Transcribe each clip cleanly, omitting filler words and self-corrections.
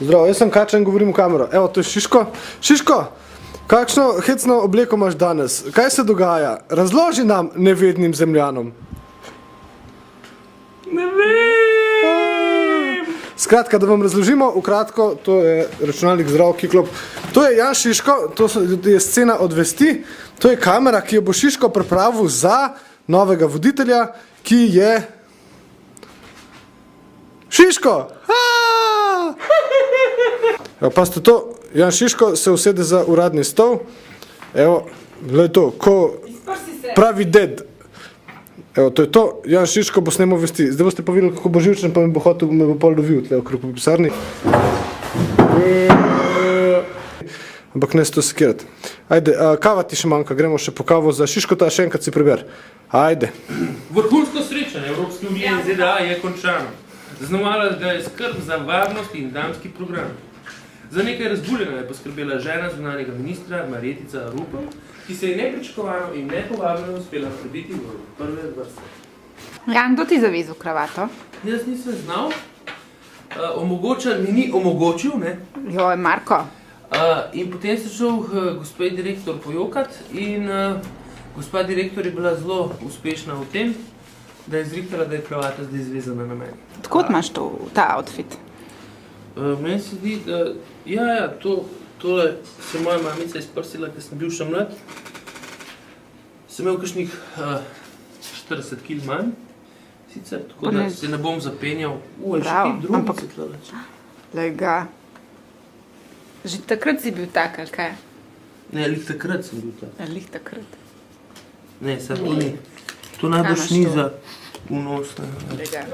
Zdravo, jaz sem Kača in govorim v kamero. Evo, to je Šiško. Šiško, kakšno hecno obleko imaš danes? Kaj se dogaja? Razloži nam, nevednim zemljanom. Ne vem! Skratka, da vam razložimo, ukratko, to je računalnik Zdravo Kiklop. To je Jan Šiško, to je scena od vesti, to je kamera, ki jo bo Šiško pripravil za novega voditelja, ki je... Šiško! Evo, pazite to, Jan Šiško se usede za uradni stol. Evo, gledaj to, ko pravi ded. Evo, to je to, Jan Šiško bo snemal vesti. Zdaj boste pa videli, kako bo živčen, pa me bo hotel, me bo pol lovil tle okrog po pisarni. Ampak ne se to sekirati. Ajde, kava ti še manjka, gremo še po kavo za Šiško, ta še enkrat si preber. Ajde. Vrhunsko srečanje Evropske unije in ZDA je končano. Zaznamovala ga je skrb za varnost in damski program. Za nekaj razbuljena je poskrbela žena zunanjega ministra Marjetica Rupel, ki se je nepričakovano in nepovabljeno uspela prebiti v prve vrste. Jan, kdo ti zavezal kravato? Jaz nisem znal, mi ni omogočil, ne? Joj, Marko. In potem se šel gospe direktor pojokat in gospa direktor je bila zelo uspešna v tem, da je zrihtala, da je kravata zdaj zvezana na meni. Odkot imaš ta outfit? Meni se zdi, da tole se moja mamica izprsila, ker sem bil še mlad. Sem imel kakšnih 40 kil manj, sicer, tako da se ne bom zapenjal. Še ti drugi se tladač. Lej ga. Že takrat si bil tak, ali kaj? Ne, lih takrat sem bil tak. Lih takrat. Ne, sad to ni. To najbolj ni za vnos. Lej ga.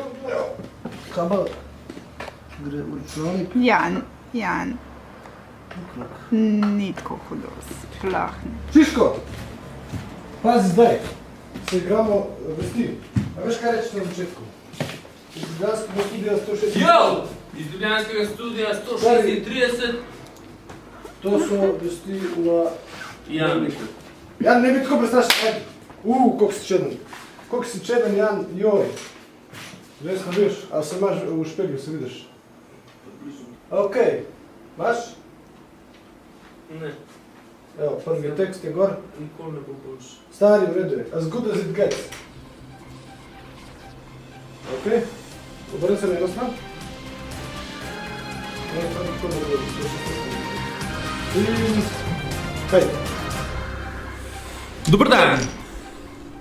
Kaj pa gre v računalnik? Jan. Ni tako hudo, šlahni. Šiško, pazi zdaj, se igramo vesti. A veš, kaj reči na začetku? Iz Ljubljanskega studija 136. Jo! Iz Ljubljanskega studija 136. To so vesti na... Janniku. Jan, ne bi tako prestrašen, ajde. Koliko si čeden. Koliko si čeden, Jan, joj. Zdaj smo vidiš, a se imaš v špeglu, se vidiš? Okej, imaš? Ne. Evo, prvi tekst je gor. Nikoli ne bo boljši. Stari, v redu je. As good as it gets. Okej. Obrni se na eno stran. In... Hej. Dobar dan!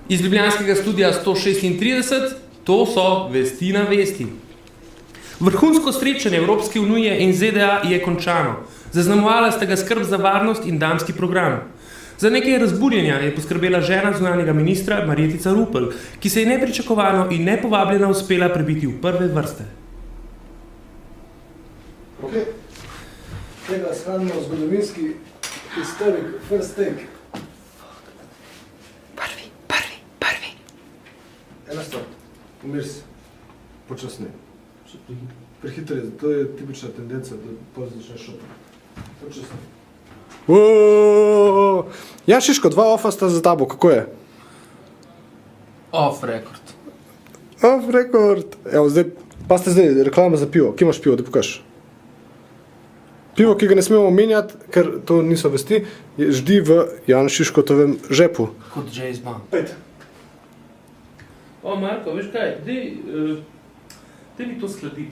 Iz Ljubljanskega studija 136, to so vesti na vesti. Vrhunsko srečanje Evropske unije in ZDA je končano. Zaznamovala sta ga skrb za varnost in damski program. Za nekaj razburjenja je poskrbela žena zunanjega ministra Marjetica Rupel, ki se je nepričakovano in nepovabljena uspela prebiti v prve vrste. Ok. Tega shranimo zgodovinski historik, first take. Prvi. Ena stvar. Umir se. Počasni. Prehitri, to je tipična tendenca, da pozno začneš šopati. Počasni. Jan Šiško, 2 offa sta za tabo, kako je? Off record. Off record. Evo, zdaj, pa ste zdaj, reklama za pivo. Kje imaš pivo, da pokaž? Pivo, ki ga ne smemo omenjati, ker to niso vesti, ždi v Jan Šiškotovem žepu. Kot James Bond. 5. Marko, veš kaj, daj mi to skladiti.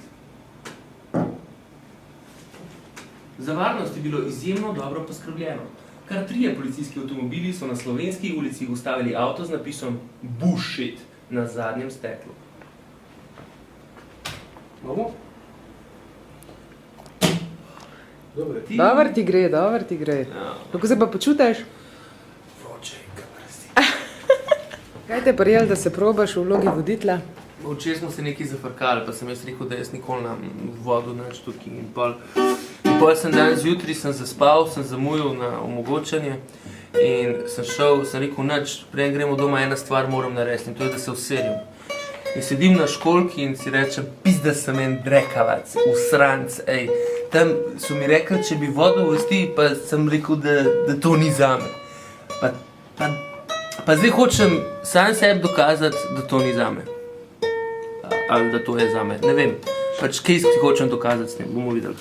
Za varnost je bilo izjemno dobro poskrbljeno. Kar 3 policijski avtomobili so na Slovenski ulici ustavili avto z napisom Bullshit na zadnjem steklu. Imamo? Dobar ti gre. Kako se pa počutiš? Vroče in kamerasti. Kaj te prijel, da se probaš v vlogi voditla? Včeraj smo se nekaj zafrkali, pa sem jaz rekel, da jaz nikoli nam vodu nič tukaj in pol sem danes zjutraj sem zaspal, sem zamujal na omogočanje in sem rekel nič, prej gremo doma, ena stvar moram narediti in to je, da se usedim. In sedim na školki in si rečem, pizda sem en drekavac, usranc, ej. Tam so mi rekli, če bi vodo vesti, pa sem rekel, da to ni zame. Pa zdaj hočem sam sebi dokazati, da to ni zame. Ali da to je zame, ne vem. Pač kaj si hočem dokazati s tem, bomo videli.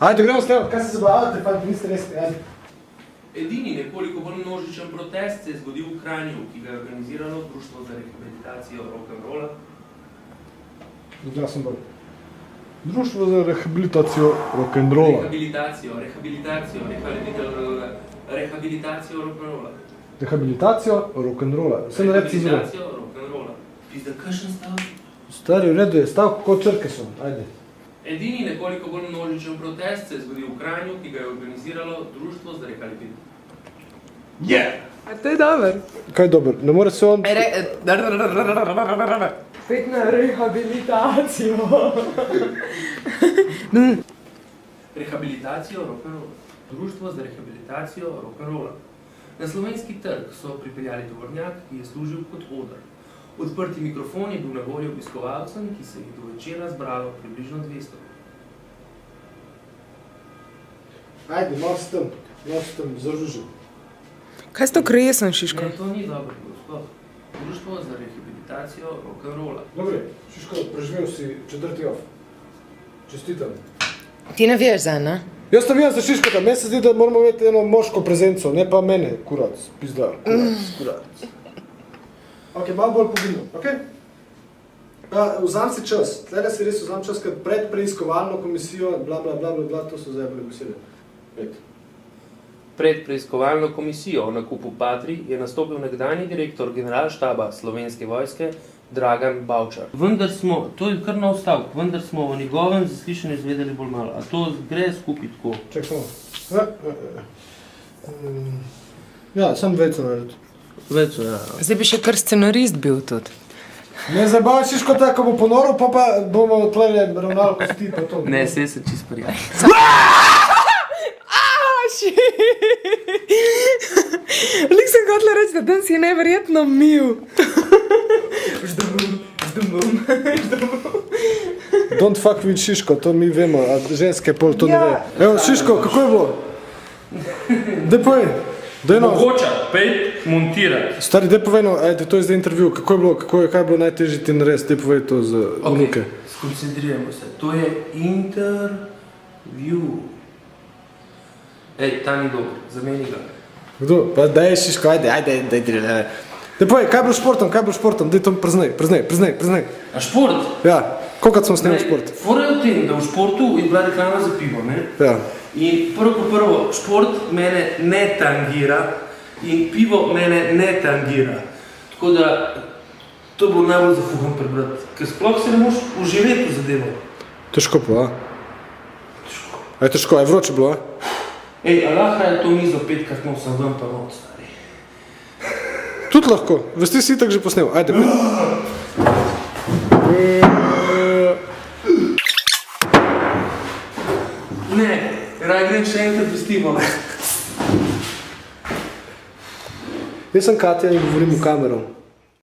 Ajde, gremo snemati, kaj se zabavate, fanti, niste resni, ajde. Edini nekoliko bolj množičen protest se je zgodil v Kranju, ki ga je organiziralo Društvo za rehabilitacijo rock'n'rolla. Glasen bolj. Društvo za rehabilitacijo rock'n'rolla. Rehabilitacijo rock'n'rolla. Rehabilitacijo rock'n'rolla. Vse naredi zelo. Rehabilitacijo rock'n'rolla. Pizda, kakšen stav? Stari, v redu je, stav kot črke so, ajde. Edini nekoliko bolj množičen protest se je zgodil v Kranju, ki ga je organiziralo Društvo za rehabilitacijo. A to je dober. Kaj je dobro, ne more se on... Spet na rehabilitacijo. Rehabilitacijo rock'n'rolla. Društvo za rehabilitacijo rock'n'rolla. Na slovenski trg so pripeljali tovornjak, ki je služil kot oder. Odprti mikrofon je bil na voljo obiskovalcem, ki se jih do večera zbralo približno 200. Ajde, malo s tem, zažužil. Kaj si to kresen, Šiško? Ne, to ni dobro, sploh. Društvo za rehabilitacijo rock'n'rolla. Dobre, Šiško, preživel si 4. off. Čestitam. Ti ne veš za, ne? Jaz tam za Šiško tam, meni se zdi, da moramo imeti eno moško prezenco, ne pa mene, kurac, pizda, kurac. Ok, malo bolj pogledno, ok? Vzam si čas, tlede si res vzam čas, ker pred preiskovalno komisijo, bla, bla, bla, bla, bla, to so zajebali besede. Pred preiskovalno komisijo o nakupu Patri je nastopil nekdanji direktor generalštaba Slovenske vojske Dragan Bavčar. Vendar smo, to je kar nov stavek, vendar smo o njegovem zaslišanju izvedeli bolj malo. A to gre skupaj tako? Čak samo. Ja, sam veco naredil. Veco, ja. Zdaj bi še kar scenarist bil tudi. Ne zabavaj Šiško tako, bo ponoril, pa bomo tlele ravnali kosti, pa to. Ne, se čisto prijatelj. Lik sem hotela reči, da danes je neverjetno mil. Don't fuck with Šiško, to mi vemo, a ženske pol to ne ve. Evo, Šiško, kako je bilo? Daj povej. Mogoče, pej montirati. Stari, daj povej, no, ajde, to je zdaj intervju, kako je bilo, kaj je bilo najtežje ti narediti, daj povej to za vnuke. Skoncentrirajmo se, to je intervju. Ej, ta ni dobro, zameni ga. Kdo? Pa daj Šiško, ajde. Daj povej, kaj je bilo športom, daj to priznaj. A šport? Ja, kolikrat smo snemali šport? Fora je v tem, da v športu je bila reklama za pivo, ne? Ja. In prvo, šport mene ne tangira in pivo mene ne tangira. Tako da, to bo najbolj zafuhan prebrati, ker sploh se ne moš uživeti v zadevo. Težko pa, a? A je težko, a je vroče bilo, a? Ej, a lahko je to mizo 5-krat nosa ven pa not, stari. Tudi lahko, vesti si itak že posnel, ajde. Ne, raj grem še enkrat vestimo. Jaz sem Katja in govorim v kamero.